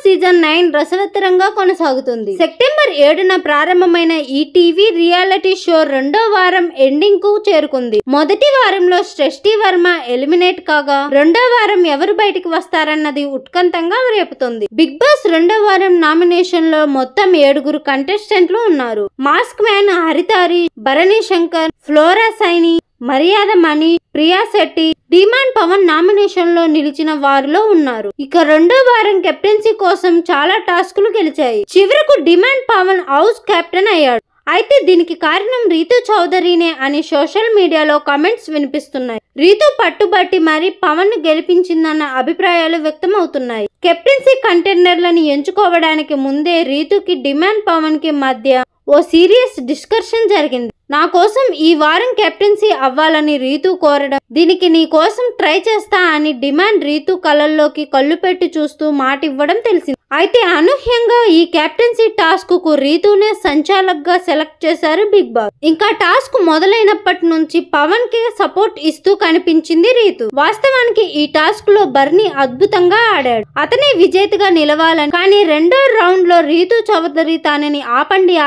Season 9 రసవత్తరంగా కొనసాగుతుంది. September 7న ప్రారంభమైన ఈ టీవీ రియాలిటీ షో రెండో వారం ఎండింగ్ కు చేరుకుంది. మొదటి వారంలో సృష్టి వర్మ ఎలిమినేట్ కాగా రెండో వారం ఎవరు బయటికి వస్తారన్నది ఉత్కంఠంగా రేపుతుంది. బిగ్ బాస్ రెండో వారం నామినేషన్ లో మొత్తం 7 కంటెస్టెంట్లు ఉన్నారు. Mask man Haritari, Bharani Shankar, Flora Saini, Maryada Mani, Priya Shetty, demand Pavan nomination లో నిలిచిన వారిలో ఉన్నారు. ఇక రెండో వారం కెప్టెన్సీ కోసం చాలా టాస్కులు గెలిచాయి. చివరకు డిమాండ్ పవన్ హౌస్ కెప్టెన్ అయ్యాడు. అయితే దీనికి కారణం రీతూ చౌదరినే అని సోషల్ మీడియాలో కామెంట్స్ వినిపిస్తున్నాయి. రీతూ పట్టుబట్టి మరి పవన్ ను గెలిపించిందన్న అభిప్రాయాలు వ్యక్తమవుతున్నాయి. కెప్టెన్సీ కంటెండర్లను ఎంచుకోవడానికి ముందే రీతూకి డిమాండ్ పవన్ కి మధ్య ఓ సీరియస్ డిస్కషన్ జరిగింది. నా కోసం ఈ వారం కెప్టెన్సీ అవ్వాలని రీతూ కోరడం, దీనికి నీ కోసం ట్రై చేస్తా అని డిమాండ్ రీతూ కళ్ళల్లోకి కళ్ళు పెట్టి చూస్తూ మాట ఇవ్వడం తెలిసింది. అయితే అనూహ్యంగా ఈ కెప్టెన్సీ టాస్క్ కు రీతూనే సంచాలకుగా సెలెక్ట్ చేశారు బిగ్ బాస్. ఇంకా టాస్క్ మొదలైనప్పటి నుంచి పవన్ కి సపోర్ట్ ఇస్తూ కనిపించింది రీతూ. వాస్తవానికి ఈ టాస్క్ లో బర్నీ అద్భుతంగా ఆడాడు. అతనే విజేతగా నిలవాలని, కానీ రెండో రౌండ్ లో రీతూ చౌదరి తనని ఆపండి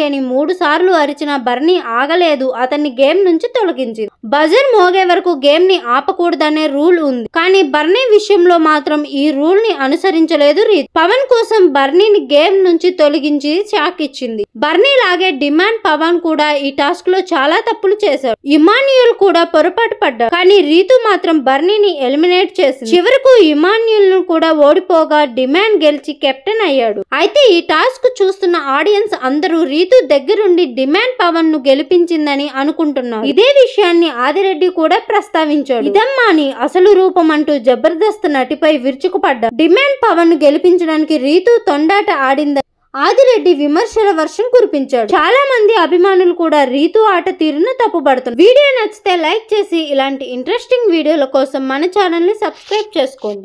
అని 3 సార్లు అరిచిన బర్నీ ఆగలేదు. అతన్ని గేమ్ నుంచి తొలగించింది. బజర్ మోగే వరకు గేమ్ ని ఆపకూడదనే రూల్ ఉంది. కానీ బర్నీ విషయంలో మాత్రం ఈ రూల్ ని అనుసరించలేదు రీతూ. పవన్ కోసం బర్నీని గేమ్ నుంచి తొలగించి షాక్ ఇచ్చింది. బర్నీ లాగే డిమాండ్ పవన్ కూడా ఈ టాస్క్ లో చాలా తప్పులు చేశాడు. ఇమాన్యుయల్ కూడా పొరపాటు పడ్డాడు. కానీ రీతూ మాత్రం బర్నీని ఎలిమినేట్ చేసింది. చివరకు ఇమాన్యుయల్ ను కూడా ఓడిపోగా డిమాండ్ గెలిచి కెప్టెన్ అయ్యాడు. అయితే ఈ టాస్క్ చూస్తున్న ఆడియన్స్ అందరూ రీతూ దగ్గరుండి డిమాండ్ పవన్ ను గెలిపించిందని అనుకుంటున్నారు. ఇదే విషయాన్ని ఆదిరెడ్డి కూడా ప్రస్తావించాడు. ఇదమ్మా నీ అసలు రూపం అంటూ జబర్దస్త్ నటిపై విరుచుకుపడ్డాడు. డిమాండ్ పవన్ ను గెలిపించడానికి రీతూ తొండాట ఆడిందని ఆదిరెడ్డి విమర్శల వర్షం కురిపించాడు. చాలా మంది అభిమానులు కూడా రీతూ ఆట తీరును తప్పుపడుతున్నారు. వీడియో నచ్చితే లైక్ చేసి ఇలాంటి ఇంట్రెస్టింగ్ వీడియోల కోసం మన ఛానల్ ని సబ్స్క్రైబ్ చేసుకోండి.